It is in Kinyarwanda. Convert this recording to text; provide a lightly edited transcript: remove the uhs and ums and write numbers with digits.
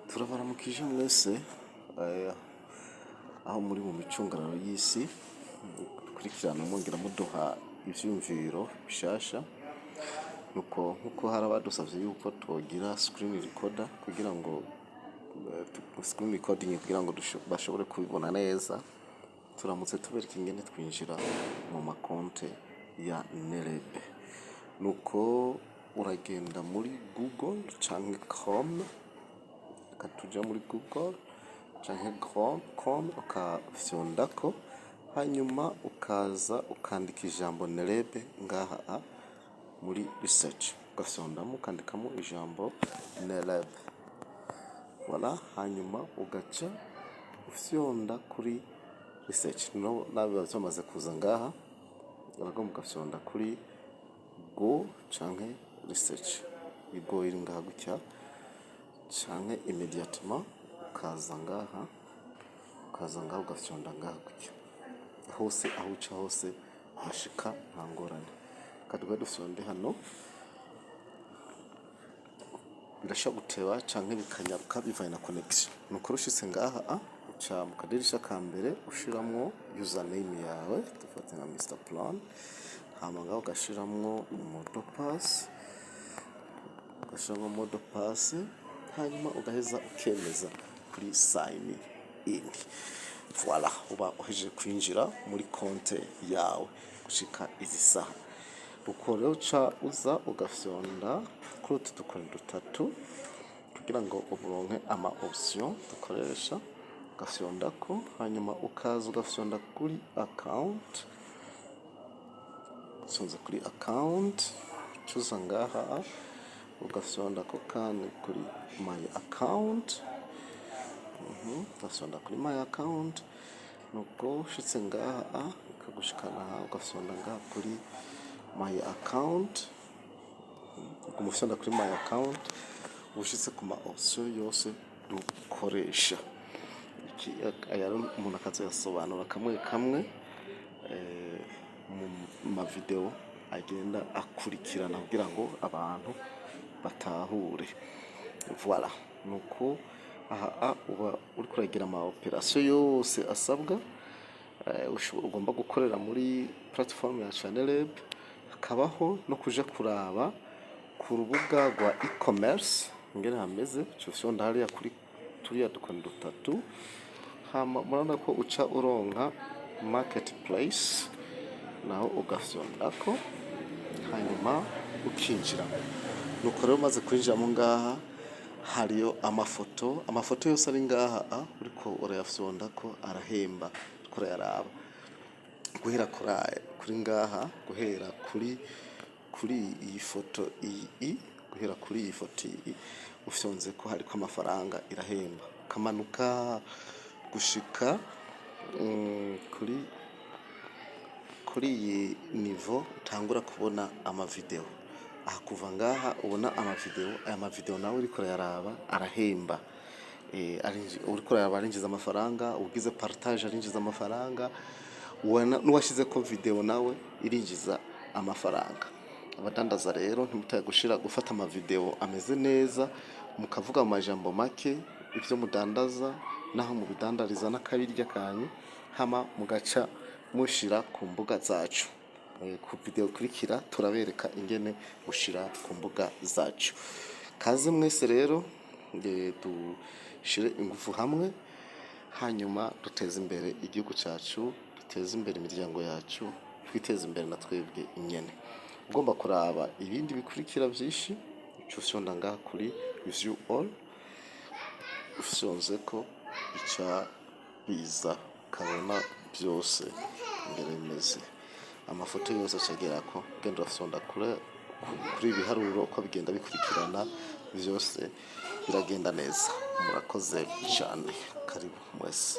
Turabaramukije mwese aho muri mu micungararo y'isi dukurikirana mwongera muduha ivyumviro bishasha nkuko hari abadusavye yuko twogira screen recorder kugira ngo screen recording kugira ngo bashobore kubibona neza. Turamutse tubereka ingene twinjira mu makonte ya Nerebe, nuko uragenda muri Google canke Chrome, ukatuja muri Google canke Chrome ukafyondako, hanyuma ukaza ukandika ijambo Nerebe ngaha muri research, ugafyondamo ukandikamo ijambo Nerebe, voilà. Hanyuma ugaca ufyonda kuri research, nabiba vyamaze kuza ngaha, uragomba ugafyonda kuri go canke research, igo iri ngaha gutya, canke immediatement ukaza ngaha ugafyonda ngaha gutya, hose aho uca hose hashika nta ngorane. Kaduga dufyonde hano, birasha guteba canke bikanyaruka bivanye na connection. Nuko rushitse ngaha uca mu kadirisha ka mbere ushiramwo username yawe, dufate nka Mr Plan, hama ngaho ugashiramwo mode pass, hanyuma ugaheza ukemeza kuri sign in. Voilà, uba uhejeje kwinjira muri konte yawe gushika izi saha. Uko rero uca uza ugafyonda kuri utu dukoni dutatu kugira ngo uburonke ama option dukoresha, ugafyondako, hanyuma ukaza ugafyonda kuri account, usonze kuri account, ucuza ngaha ugafyondako kandi kuri my account, ugafyonda kuri my account. Nuko ushitse ngaha ukagushikana ugafyonda ngaha kuri my account, ukumufyonda kuri my account, ushitse ku ma option yose dukoresha. Iki ayaro umuntu akazoyasobanura kamwe kamwe mu ma video agenda akurikirana kugira ngo abantu batahure. Voilà, nuko aha uba uri kuragira ama operation yose asabwa ugomba gukorera muri platform ya Nerebe. Hakabaho no kuja kuraba ku rubuga rwa e-commerce ngene hameze, cyufyonda hariya kuri turiya dukoni dutatu, hama murabona ko uca uronka marketplace, naho ugafyondako, hanyuma ukinjira. Nuko rero maze kwinjiramo ngaha hariyo amafoto yose ari ngaha uriko urayafyondako arahemba, uriko urayaraba guhera kuri ngaha, guhera kuri iyi foto iyi, guhera kuri iyi foto iyi ufyonze ko hariko amafaranga irahemba, kamanuka gushika kuri iyi niveau utangura kubona ama video. Aha kuva ngaha ubona aya mavideo nawe uriko urayaraba arahemba, uriko urayaraba arinjiza amafaranga, ugize partage arinjiza amafaranga, n'uwashize ko video nawe irinjiza amafaranga. Abadandaza rero ntimutaye gufata ama video ameze neza, mukavuga amajambo make ivyo mudandaza naho mu bidandariza n'akabirya kanyu, hama mugaca mushira ku mbuga zacu. Ku video kurikira turabereka ingene ushira ku mbuga zacu. Kaze mwese rero dushire ingufu hamwe, hanyuma duteze imbere igihugu cacu, duteze imbere imiryango yacu, twiteze imbere na twebwe inyene. Ugomba kuraba ibindi bikurikira vyinshi, cyufyonda ngaha kuri view all, ufyonze ko ica biza kabona byose imbere bimeze, amafoto yose acagerako, genda urafyonda kuri ibiharuro uko bigenda bikurikirana, vyose biragenda neza. Murakoze cyane, karibu mwese.